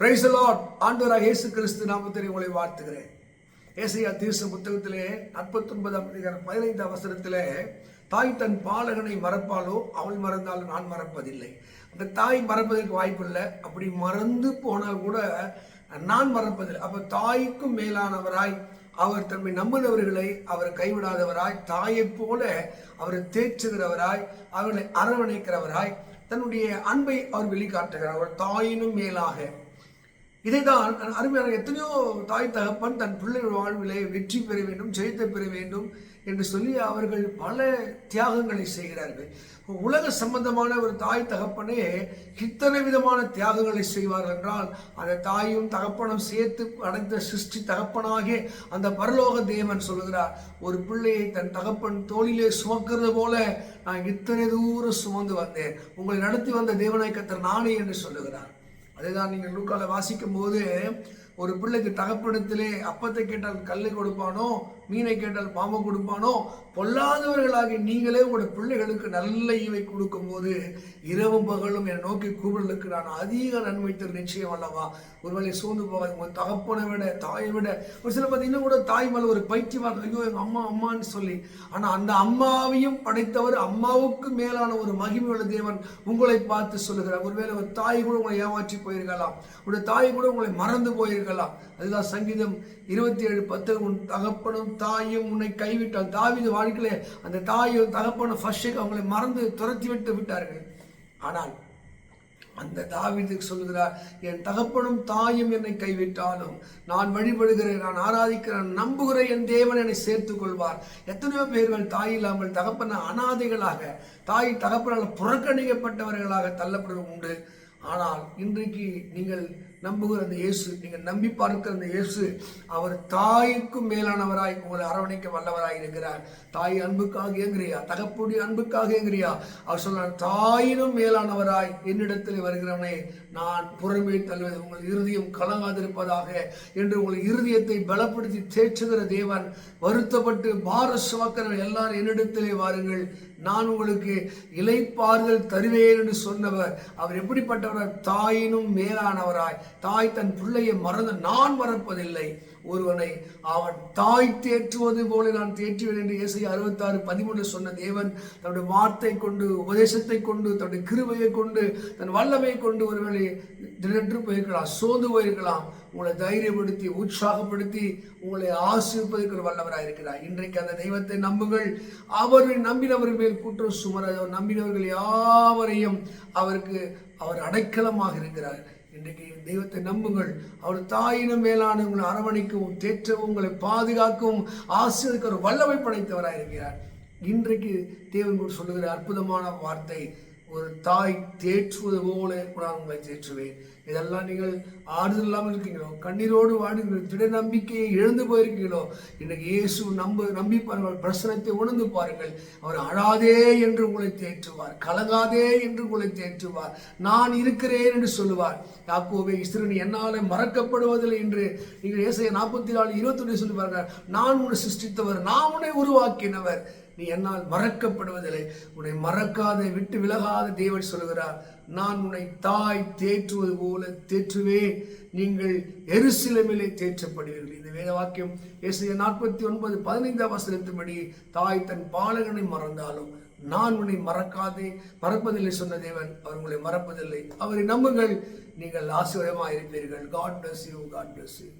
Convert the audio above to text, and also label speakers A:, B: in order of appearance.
A: Praise the Lord. ஆண்டவராகிய இயேசு கிறிஸ்து நாமத்திலே உங்களை வாழ்த்துகிறேன். ஏசாயா தீர்க்க புத்தகத்திலே 49ஆம் அதிகாரம் 15ஆம் வசனத்திலே, தாய் தன் பாலகனை மறப்பாலோ, அவள் மறந்தாலும் நான் மறப்பதில்லை. அந்த தாய் மறப்பதற்கு வாய்ப்பில்லை. அப்படி மறந்து போனால் கூட நான் மறப்பதில்லை. அப்ப தாய்க்கும் மேலானவராய் அவர் தன்னை நம்பினவர்களை அவர் கைவிடாதவராய், தாயை போல அவரை தேற்றுகிறவராய், அவர்களை அரவணைக்கிறவராய், தன்னுடைய அன்பை அவர் வெளிக்காட்டுகிறார். அவர் தாயினும் மேலாக. இதைதான் அருமையான எத்தனையோ தாய் தகப்பன் தன் பிள்ளைகள் வாழ்விலே வெற்றி பெற வேண்டும், ஜெயத்தை பெற வேண்டும் என்று சொல்லி அவர்கள் பல தியாகங்களை செய்கிறார்கள். உலக சம்பந்தமான ஒரு தாய் தகப்பனே இத்தனை விதமான தியாகங்களை செய்வார்கள் என்றால், அந்த தாயும் தகப்பனும் சேர்த்து அடைந்த சிருஷ்டி தகப்பனாகிய அந்த பரலோக தேவன் சொல்லுகிறார், ஒரு பிள்ளையை தன் தகப்பன் தோளிலே சுமக்கிறது போல நான் இத்தனை தூரம் சுமந்து வந்தேன், உங்களை நடத்தி வந்த தேவனாய் கர்த்தர் நானே என்று சொல்லுகிறார். அதுதான் நீங்கள் லூக்கால வாசிக்கும் போது, ஒரு பிள்ளைக்கு தகப்பனத்திலே அப்பத்தை கேட்டால் கல்லை கொடுப்பானோ, மீனை கேட்டால் பாம்பை கொடுப்பானோ, பொல்லாதவர்களாகி நீங்களே உங்களுடைய பிள்ளைகளுக்கு நல்ல ஈவை கொடுக்கும் போது இரவும் பகலும் என் நோக்கி கூப்பிடலுக்கு நான் அதிக நன்மை தரும் நிச்சயம் அல்லவா. ஒருவேளை சோர்ந்து போகாது. உங்கள் தகப்பனை விட தாயை விட ஒரு சில பார்த்தீங்கன்னா கூட தாய் மேலே ஒரு பைத்தியமாக, ஐயோ எங்கள் அம்மா அம்மான்னு சொல்லி. ஆனால் அந்த அம்மாவையும் படைத்தவர், அம்மாவுக்கு மேலான ஒரு மகிமையுள்ள தேவன் உங்களை பார்த்து சொல்லுகிறார். ஒருவேளை ஒரு தாய் கூட உங்களை ஏமாற்றி போயிருக்கலாம், உங்களுடைய தாய் கூட உங்களை மறந்து போயிருக்கலாம். அதுதான் சங்கீதம் 27:10, உன் தகப்பனும் தாயும் உன்னை கைவிட்டால். தாவீது வாழ்க்கையில அந்த தாயும் தகப்பனும் ஃபர்ஸ்ட் அவங்களை மறந்து துரத்தி விட்டு விட்டார்கள். ஆனால் அந்த தாவீதுக்கு சொல்லுகிறார், என் தகப்பனும் தாயும் என்னை கைவிட்டாலும் நான் வழிபடுகிறேன், நான் ஆராதிக்கிறேன், நம்புகிறேன், என் தேவன் என்னை சேர்த்துக் கொள்வார். எத்தனையோ பேர்கள் தாய் இல்லாமல் தகப்பன அனாதைகளாக, தாய் தகப்பனால் புறக்கணிக்கப்பட்டவர்களாக தள்ளப்படுவது உண்டு. ஆனால் இன்றைக்கு நீங்கள் நம்புகிற அந்த இயேசு, நீங்கள் நம்பி பார்க்கிற அந்த இயேசு, அவர் தாய்க்கும் மேலானவராய் உங்களை அரவணைக்க வல்லவராய் இருக்கிறார். தாய் அன்புக்காக ஏங்குறியா, தகப்புடைய அன்புக்காக ஏங்குறியா? அவர் சொல்றார், தாயினும் மேலானவராய் என்னிடத்தில் வருகிறவனே நான் புறமே தள்ளுவது உங்கள் இருதயம் கலங்காதிருப்பதாக என்று உங்கள் இருதயத்தை பலப்படுத்தி தேற்றுகிற தேவன். வருத்தப்பட்டு பார சுமக்கிறவர்கள் எல்லாரும் என்னிடத்திலே வாருங்கள், நான் உங்களுக்கு இளைப்பாறுதல் தருவேன் என்று சொன்னவர். அவர் எப்படிப்பட்டவர்? தாயினும் மேலானவராய். தாய் தன் பிள்ளையை மறந்து நான் மறப்பதில்லை. ஒருவனை அவன் தாய் தேற்றுவது போல நான் தேற்றுவேன் என்று ஏசாயா 66:13 சொன்ன தேவன் தன்னுடைய வார்த்தை கொண்டு, உபதேசத்தை கொண்டு, தன்னுடைய கிருபையை கொண்டு, தன் வல்லமையை கொண்டு ஒருவேளை திடற்று போயிருக்கலாம், சோர்ந்து போயிருக்கலாம், உங்களை தைரியப்படுத்தி உற்சாகப்படுத்தி உங்களை ஆசீர்வதிக்க வல்லவராக இருக்கிறார். இன்றைக்கு அந்த தெய்வத்தை நம்புங்கள். அவரை நம்பினவர்கள் மேல் குற்றம் சுமராத நம்பினவர்கள் யாவரையும் அவருக்கு அவர் அடைக்கலமாக இருக்கிறார். இன்றைக்கு தெய்வத்தை நம்புங்கள். அவர் தாயினும் மேலான உங்களை அரவணைக்கவும் தேற்றவும் உங்களை பாதுகாக்கவும் ஆசீர்வதிக்க ஒரு வல்லமை படைத்தவராக இருக்கிறார். இன்றைக்கு தேவன் கூட சொல்லுகிற அற்புதமான வார்த்தை, ஒரு தாய் தேற்றுவது போல நான் உங்களை தேற்றுவேன். இதெல்லாம் நீங்கள் ஆறுதல் இல்லாமல் இருக்கீங்களோ, கண்ணீரோடு வாடுங்களோ, திட நம்பிக்கையை இழந்து போயிருக்கீங்களோ, இன்றைக்கு இயேசு நம்பி பாருங்கள், பிரசனத்தை உணர்ந்து பாருங்கள். அவர் அழாதே என்று உங்களை தேற்றுவார், கலங்காதே என்று உங்களை தேற்றுவார், நான் இருக்கிறேன் என்று சொல்லுவார். யாக்கோபே, இஸ்ரவேல் என்னாலே மறக்கப்படுவதில்லை என்று நீங்கள் ஏசாயா 44:21 சொல்லி பாருங்கள். நான் உன்னை சிருஷ்டித்தவர், நான் உன்னை உருவாக்கினவர், நீ என்னால் மறக்கப்படுவதில்லை. உன்னை மறக்காத விட்டு விலகாத தேவன் சொல்லுகிறார், நான் உன்னை தாய் தேற்றுவது போல தேற்றுவேன், நீங்கள் எருசலேமிலே தேற்றப்படுவீர்கள். இந்த வேத வாக்கியம் ஏசாயா 49:15 வசனத்தின்படி, தாய் தன் பாலகனை மறந்தாலும் நான் உன்னை மறப்பதில்லை சொன்ன தேவன் அவர் உங்களை மறப்பதில்லை. அவரை நம்புங்கள், நீங்கள் ஆசீர்வாதமாக இருப்பீர்கள். God bless you. God bless you.